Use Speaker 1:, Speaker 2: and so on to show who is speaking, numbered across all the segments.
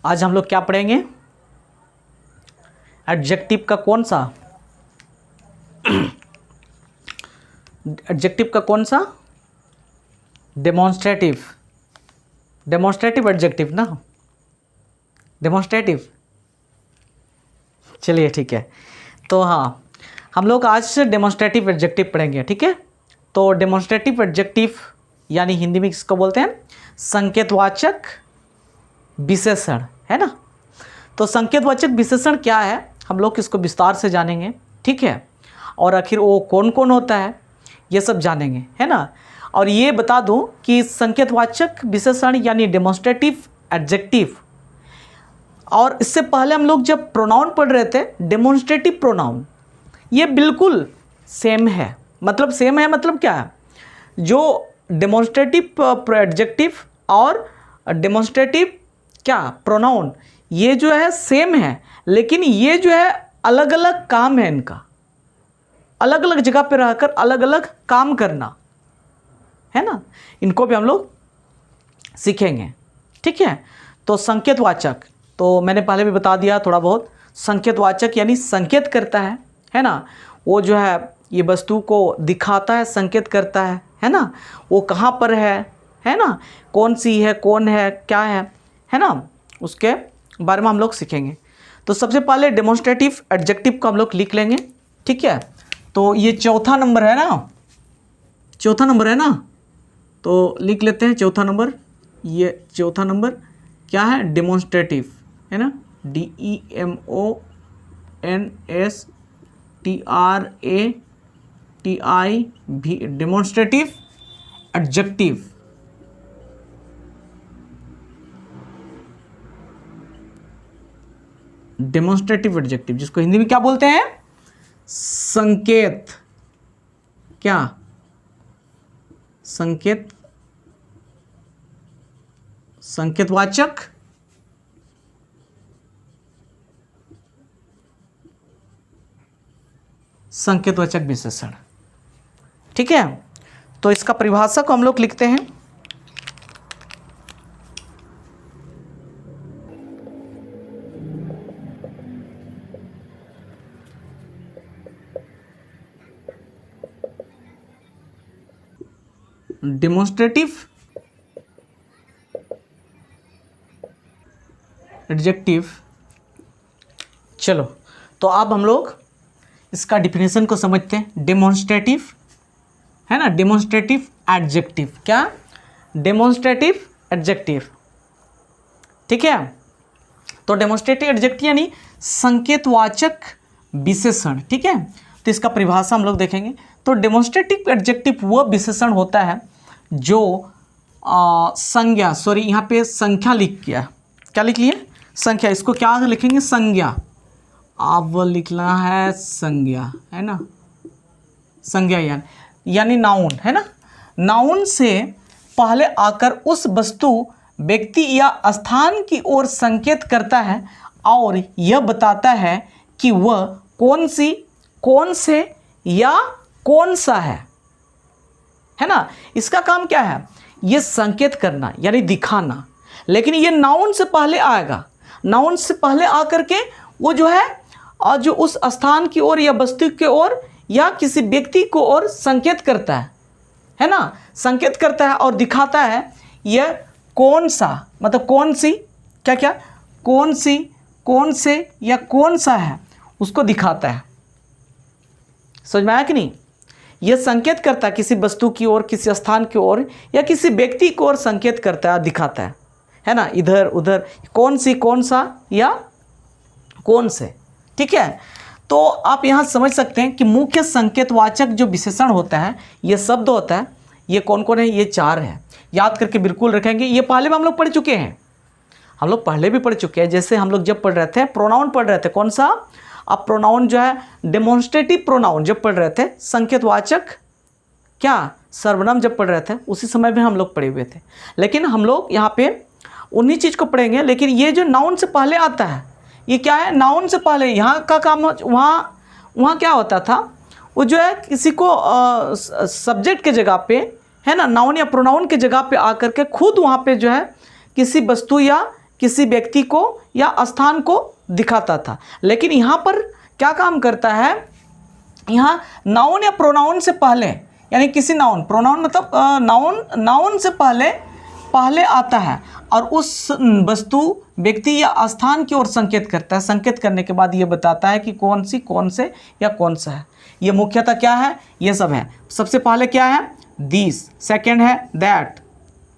Speaker 1: आज हम लोग क्या पढ़ेंगे? एडजेक्टिव का कौन सा? एडजेक्टिव का कौन सा? डेमोन्स्ट्रेटिव। डेमोन्स्ट्रेटिव एडजेक्टिव ना, डेमोन्स्ट्रेटिव। चलिए ठीक है, तो हाँ हम लोग आज से डेमोन्स्ट्रेटिव एडजेक्टिव पढ़ेंगे, ठीक है। तो डेमोन्स्ट्रेटिव एडजेक्टिव यानी हिंदी में किसको बोलते हैं? संकेतवाचक विशेषण, है ना। तो संकेतवाचक विशेषण क्या है, हम लोग इसको विस्तार से जानेंगे, ठीक है। और आखिर वो कौन कौन होता है ये सब जानेंगे, है ना। और ये बता दूं कि संकेतवाचक विशेषण यानी डेमोन्स्ट्रेटिव एडजेक्टिव, और इससे पहले हम लोग जब प्रोनाउन पढ़ रहे थे डेमोन्स्ट्रेटिव प्रोनाउन, ये बिल्कुल सेम है। मतलब सेम है मतलब क्या है, जो डेमोन्स्ट्रेटिव एडजेक्टिव और डेमोन्स्ट्रेटिव क्या प्रोनाउन, ये जो है सेम है, लेकिन ये जो है अलग अलग काम है इनका, अलग अलग जगह पे रहकर अलग अलग काम करना, है ना। इनको भी हम लोग सीखेंगे, ठीक है। तो संकेतवाचक, तो मैंने पहले भी बता दिया थोड़ा बहुत। संकेतवाचक यानी संकेत करता है ना। वो जो है ये वस्तु को दिखाता है, संकेत करता है ना। वो कहाँ पर है ना, कौन सी है, कौन है, क्या है ना, उसके बारे में हम लोग सीखेंगे। तो सबसे पहले डेमोन्स्ट्रेटिव एडजेक्टिव को हम लोग लिख लेंगे, ठीक है। तो ये चौथा नंबर है ना, चौथा नंबर है ना, तो लिख लेते हैं चौथा नंबर। ये चौथा नंबर क्या है? डेमोन्स्ट्रेटिव, है ना, DEMONSTRATIV, demonstrative adjective. Demonstrative adjective जिसको हिंदी में क्या बोलते हैं? संकेत, क्या? संकेत, संकेतवाचक संकेतवाचक विशेषण, ठीक है। तो इसका परिभाषा को हम लोग लिखते हैं। Demonstrative adjective. चलो तो अब हम लोग इसका डिफिनेशन को समझते हैं। डेमोन्स्ट्रेटिव है ना, डेमोन्स्ट्रेटिव एडजेक्टिव, क्या? डेमोन्स्ट्रेटिव एडजेक्टिव, ठीक है। तो डेमोन्स्ट्रेटिव एडजेक्टिव यानी संकेतवाचक विशेषण, ठीक है। तो इसका परिभाषा हम लोग देखेंगे। तो डेमोन्स्ट्रेटिव एडजेक्टिव वह विशेषण होता है जो संज्ञा, सॉरी यहाँ पे संख्या लिख किया, क्या लिख लिए? संख्या। इसको क्या लिखेंगे? संज्ञा। अब लिखना है संज्ञा, है ना, संज्ञा यानी नाउन, है ना। नाउन से पहले आकर उस वस्तु, व्यक्ति या स्थान की ओर संकेत करता है और यह बताता है कि वह कौन सी, कौन से या कौन सा है ना। इसका काम क्या है? ये संकेत करना यानी दिखाना, लेकिन ये नाउन से पहले आएगा। नाउन से पहले आकर के वो जो है और जो उस स्थान की ओर या वस्तु की ओर या किसी व्यक्ति को और संकेत करता है ना, संकेत करता है और दिखाता है यह कौन सा, मतलब कौन सी, क्या क्या, कौन सी, कौन से या कौन सा है, उसको दिखाता है। समझ में आया कि नहीं? यह संकेत करता है किसी वस्तु की ओर, किसी स्थान की ओर या किसी व्यक्ति को ओर संकेत करता है, दिखाता है ना, इधर उधर, कौन सी, कौन सा या कौन से, ठीक है। तो आप यहाँ समझ सकते हैं कि मुख्य संकेतवाचक जो विशेषण होता है, ये शब्द होता है, ये कौन कौन है? ये चार है। याद करके बिल्कुल रखेंगे। ये पहले भी हम लोग पढ़ चुके हैं, हम लोग पहले भी पढ़ चुके हैं। जैसे हम लोग जब पढ़ रहे थे प्रोनाउन पढ़ रहे थे, कौन सा? अब प्रोनाउन जो है डेमोन्स्ट्रेटिव प्रोनाउन जब पढ़ रहे थे, संकेतवाचक क्या सर्वनाम जब पढ़ रहे थे, उसी समय भी हम लोग पढ़े हुए थे। लेकिन हम लोग यहाँ पे उन्हीं चीज़ को पढ़ेंगे। लेकिन ये जो नाउन से पहले आता है, ये क्या है? नाउन से पहले यहाँ का काम, वहाँ क्या होता था, वो जो है किसी को सब्जेक्ट के जगह पे, है ना, नाउन या प्रोनाउन के जगह पे आकर के खुद वहाँ पे जो है किसी वस्तु या किसी व्यक्ति को या स्थान को दिखाता था। लेकिन यहाँ पर क्या काम करता है, यहाँ नाउन या प्रोनाउन से पहले, यानी किसी नाउन, प्रोनाउन मतलब नाउन से पहले आता है और उस वस्तु, व्यक्ति या स्थान की ओर संकेत करता है। संकेत करने के बाद ये बताता है कि कौन से या कौन सा है। ये मुख्यतः क्या है, ये सब है। सबसे पहले क्या है, दिस, सेकंड है दैट,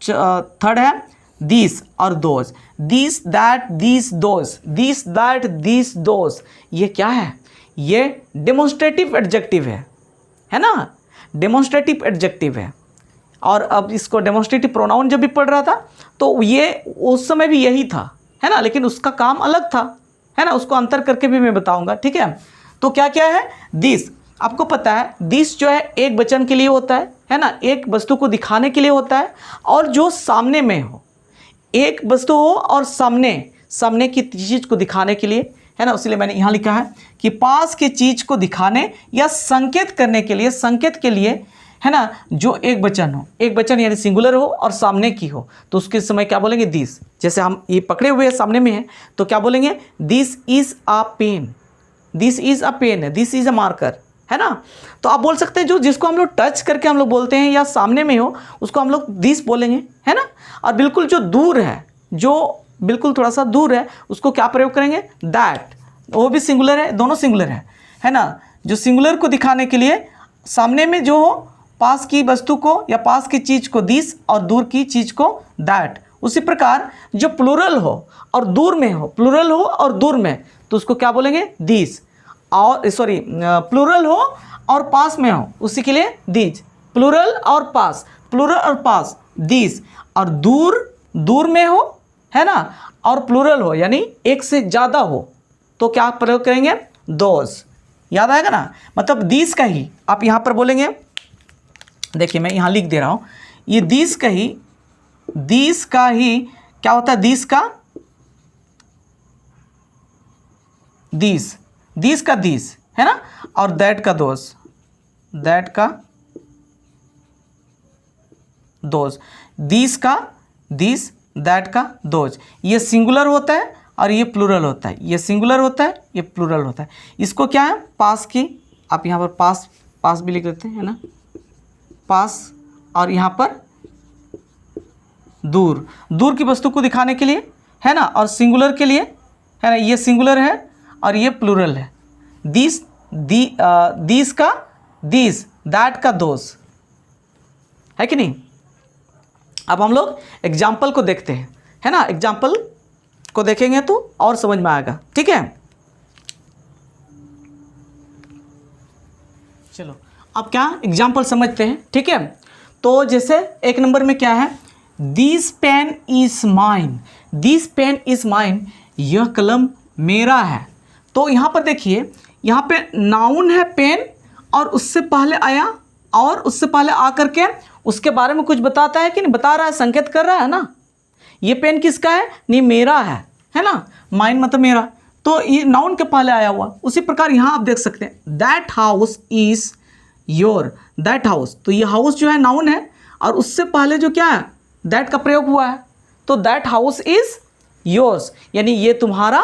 Speaker 1: थर्ड है दिस और those. This that this those, this that this those, ये क्या है, ये डेमोन्स्ट्रेटिव एडजेक्टिव है ना, डेमोन्स्ट्रेटिव एडजेक्टिव है। और अब इसको डेमोन्स्ट्रेटिव प्रोनाउन जब भी पढ़ रहा था तो ये उस समय भी यही था, है ना, लेकिन उसका काम अलग था, है ना, उसको अंतर करके भी मैं बताऊंगा, ठीक है। तो क्या क्या है, दिस, आपको पता है दिस जो है एक वचन के लिए होता है ना, एक वस्तु को दिखाने के लिए होता है, और जो सामने में हो, एक वस्तु हो और सामने की चीज़ को दिखाने के लिए, है ना, इसलिए मैंने यहाँ लिखा है कि पास की चीज़ को दिखाने या संकेत करने के लिए, संकेत के लिए, है ना, जो एक वचन हो, एक वचन यानी सिंगुलर हो और सामने की हो, तो उसके समय क्या बोलेंगे, दिस। जैसे हम ये पकड़े हुए सामने में है तो क्या बोलेंगे, this is a pen, this is a pen है, दिस इज़ अ मार्कर, है ना। तो आप बोल सकते हैं जो जिसको हम लोग टच करके हम लोग बोलते हैं या सामने में हो उसको हम लोग दिस बोलेंगे, है ना। और बिल्कुल जो दूर है, जो बिल्कुल थोड़ा सा दूर है, उसको क्या प्रयोग करेंगे, दैट, वो भी सिंगुलर है, दोनों सिंगुलर है ना। जो सिंगुलर को दिखाने के लिए सामने में जो हो, पास की वस्तु को या पास की चीज़ को दिस और दूर की चीज़ को दैट। उसी प्रकार जो प्लूरल हो और दूर में हो, प्लूरल हो और दूर में, तो उसको क्या बोलेंगे, दिस। और सॉरी, प्लूरल हो और पास में हो, उसी के लिए दीज। प्लूरल और पास, प्लूरल और पास, दिस। और दूर में हो, है ना, और प्लूरल हो यानी एक से ज़्यादा हो, तो क्या प्रयोग करेंगे, दोज। याद आएगा ना, मतलब दिस का ही आप यहाँ पर बोलेंगे, देखिए मैं यहाँ लिख दे रहा हूँ, ये दिस का ही क्या होता है, दिस का दिस, है ना, और दैट का दोज, दैट का दोज, दिस का दिस, दैट का दोज। ये सिंगुलर होता है और ये प्लूरल होता है, ये सिंगुलर होता है, ये प्लूरल होता है। इसको क्या है, पास की, आप यहाँ पर पास भी लिख देते हैं, है ना, पास, और यहाँ पर दूर की वस्तु को दिखाने के लिए, है ना, और सिंगुलर के लिए, है ना, ये सिंगुलर है और ये प्लूरल है। दिस का दिस, दैट का दोज, है कि नहीं। अब हम लोग एग्जाम्पल को देखते हैं, है ना, एग्जाम्पल को देखेंगे तो और समझ में आएगा, ठीक है। चलो अब क्या एग्जाम्पल समझते हैं, ठीक है। तो जैसे एक नंबर में क्या है, this pen is mine, this pen is mine, यह कलम मेरा है। तो यहाँ पर देखिए, यहाँ पे नाउन है पेन, और उससे पहले आया, और उससे पहले आकर के उसके बारे में कुछ बताता है कि नहीं, बता रहा है, संकेत कर रहा है ना। ये पेन किसका है, नहीं मेरा है ना, माइन मतलब मेरा, तो ये नाउन के पहले आया हुआ। उसी प्रकार यहाँ आप देख सकते हैं, that house is your, that house, तो ये हाउस जो है नाउन है, और उससे पहले जो क्या है, दैट का प्रयोग हुआ है, तो दैट हाउस इज योर्स, यानी ये तुम्हारा,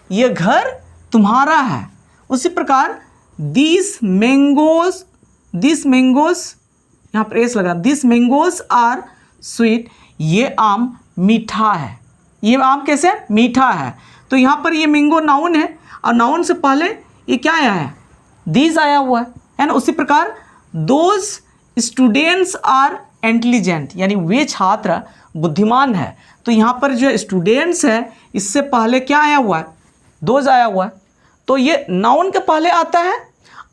Speaker 1: ये घर तुम्हारा है। उसी प्रकार दिस मैंगोज, यहाँ पर एस लगा, दिस मैंगोज आर स्वीट, ये आम मीठा है, ये आम कैसे मीठा है। तो यहाँ पर ये मैंगो नाउन है, और नाउन से पहले ये क्या आया है, दिस आया हुआ है ना। उसी प्रकार दोज स्टूडेंट्स आर इंटेलिजेंट, यानी वे छात्र बुद्धिमान है। तो यहाँ पर जो स्टूडेंट्स है, इससे पहले क्या आया हुआ है, दोज आया हुआ है। तो ये नाउन के पहले आता है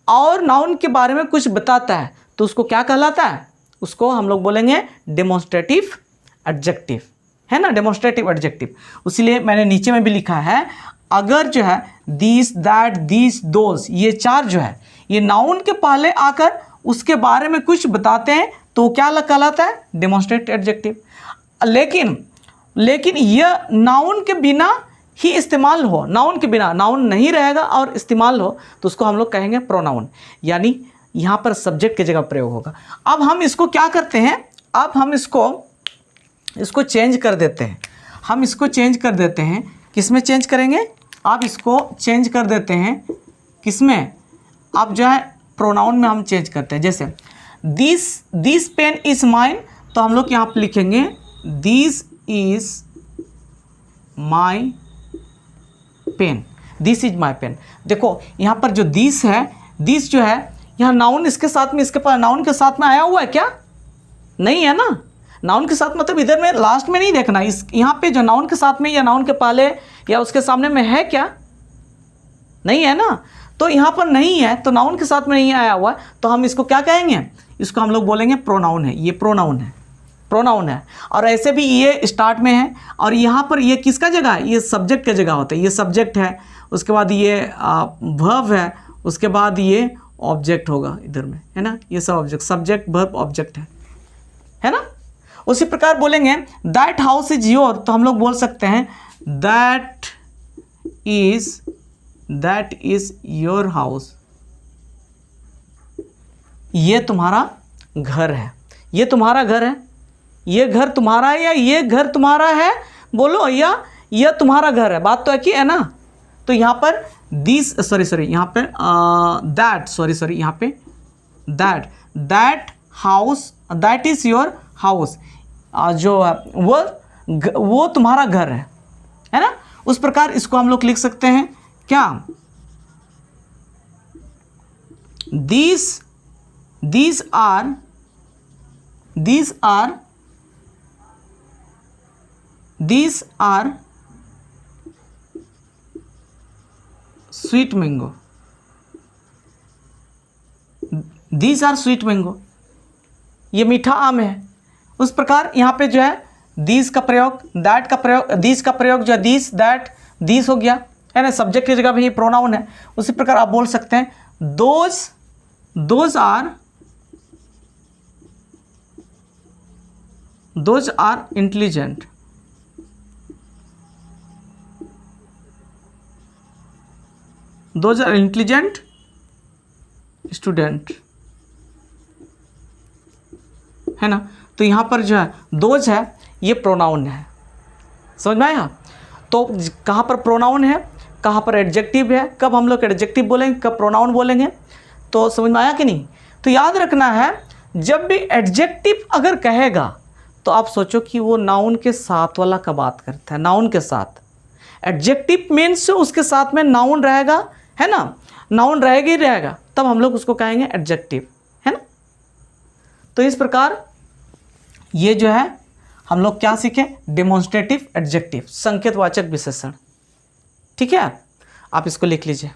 Speaker 1: और नाउन के बारे में कुछ बताता है, तो उसको क्या कहलाता है, उसको हम लोग बोलेंगे डेमोन्स्ट्रेटिव एडजेक्टिव, है ना, डेमोन्स्ट्रेटिव एडजेक्टिव। इसलिए मैंने नीचे में भी लिखा है, अगर जो है दिस, दैट, दिस, दोज, ये चार जो है, ये नाउन के पहले आकर उसके बारे में कुछ बताते हैं, तो क्या कहलाता है, डेमोन्स्ट्रेटिव एडजेक्टिव। लेकिन यह नाउन के बिना ही इस्तेमाल हो, नाउन के बिना, नाउन नहीं रहेगा और इस्तेमाल हो, तो उसको हम लोग कहेंगे प्रोनाउन, यानी यहाँ पर सब्जेक्ट की जगह प्रयोग होगा। अब हम इसको क्या करते हैं, अब हम इसको चेंज कर देते हैं। हम इसको चेंज कर देते हैं, किस में चेंज करेंगे, आप इसको चेंज कर देते हैं किस में, आप जो है प्रोनाउन में हम चेंज करते हैं। जैसे दिस पेन इज माइन, तो हम लोग यहाँ पर लिखेंगे this is my pen, this is my pen. देखो यहाँ पर जो दिस है, दिस जो है यहाँ नाउन इसके साथ में, इसके पास नाउन के साथ में आया हुआ है क्या, नहीं है ना। नाउन के साथ मतलब इधर में लास्ट में नहीं देखना, इस यहाँ पे जो नाउन के साथ में या नाउन के पहले या उसके सामने में है क्या, नहीं है ना। तो यहाँ पर नहीं है, तो नाउन के साथ में नहीं आया हुआ, तो हम इसको क्या कहेंगे, इसको हम लोग बोलेंगे प्रोनाउन है, ये प्रोनाउन है, प्रोनाउन है। और ऐसे भी ये स्टार्ट में है, और यहाँ पर ये किसका जगह है, ये सब्जेक्ट का जगह होता है, ये सब्जेक्ट है, उसके बाद ये वर्ब है, उसके बाद ये ऑब्जेक्ट होगा इधर में, है ना। ये सब ऑब्जेक्ट, सब्जेक्ट वर्ब ऑब्जेक्ट है ना। उसी प्रकार बोलेंगे दैट हाउस इज योर, तो हम लोग बोल सकते हैं दैट इज योर हाउस, ये तुम्हारा घर है, ये तुम्हारा घर है, ये घर तुम्हारा है या ये घर तुम्हारा है, बोलो, या ये तुम्हारा घर है, बात तो एक ही है ना। तो यहाँ पर दिस यहाँ पे दैट यहाँ पे that house, that is your house, जो है वो तुम्हारा घर है ना। उस प्रकार इसको हम लोग लिख सकते हैं क्या, these are sweet mango, these are sweet mango, ये मीठा आम है। उस प्रकार यहाँ पे जो है दिस का प्रयोग, दैट का प्रयोग, दिस का प्रयोग जो है दिस दैट, दिस हो गया है ना, सब्जेक्ट की जगह पे ये प्रोनाउन है। उसी प्रकार आप बोल सकते हैं those are intelligent, those are intelligent student, है ना। तो यहाँ पर जो है दोज है, ये प्रोनाउन है, समझ में आया। तो कहाँ पर प्रोनाउन है, कहाँ पर एडजेक्टिव है, कब हम लोग एडजेक्टिव बोलेंगे, कब प्रोनाउन बोलेंगे, तो समझ में आया कि नहीं। तो याद रखना है, जब भी एडजेक्टिव अगर कहेगा तो आप सोचो कि वो नाउन के साथ वाला का बात करता है, नाउन के साथ। एडजेक्टिव मीन्स उसके साथ में नाउन रहेगा, है ना, नाउन रहेगा ही रहेगा, तब हम लोग उसको कहेंगे एडजेक्टिव, है ना। तो इस प्रकार ये जो है हम लोग क्या सीखे, डेमोन्स्ट्रेटिव एडजेक्टिव, संकेतवाचक विशेषण, ठीक है। आप इसको लिख लीजिए।